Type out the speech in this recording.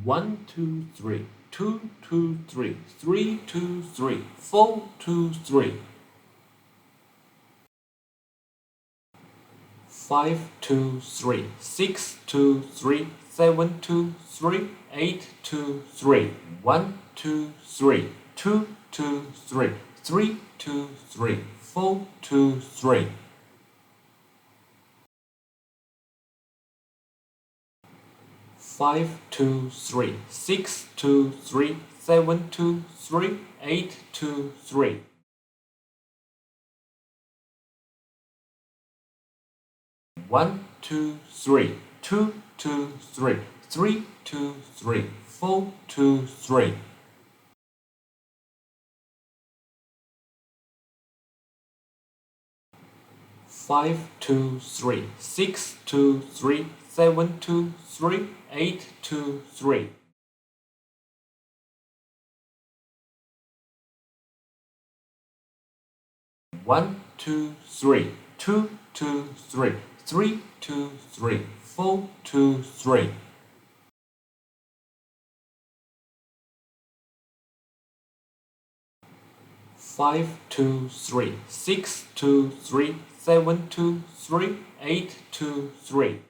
1, 2, 3, 2, 2, 3, 3, 2, 3, 4, 2, 3. 5, 2, 3, 6, 2, 3, 7, 2, 3, 8, 2, 3, 1, 2, 3, 2, 2, 3, 3, 2, 3, 4, 2, 3. 5, 2, 3, 6, 2, 3, 7, 2, 3, 8, 2, 3. 1, 2, 3, 2, 2, 3, 3, 2, 3, 4, 2, 3. 5, 2, 3, 6, 2, 3, 7, 2, 3, 8, 2, 3. 1, 2, 3, 2, 2, 3, 3, 2, 3, 4, 2, 3. 5, 2, 3, 6, 2, 3, 7, 2, 3, 8, 2, 3.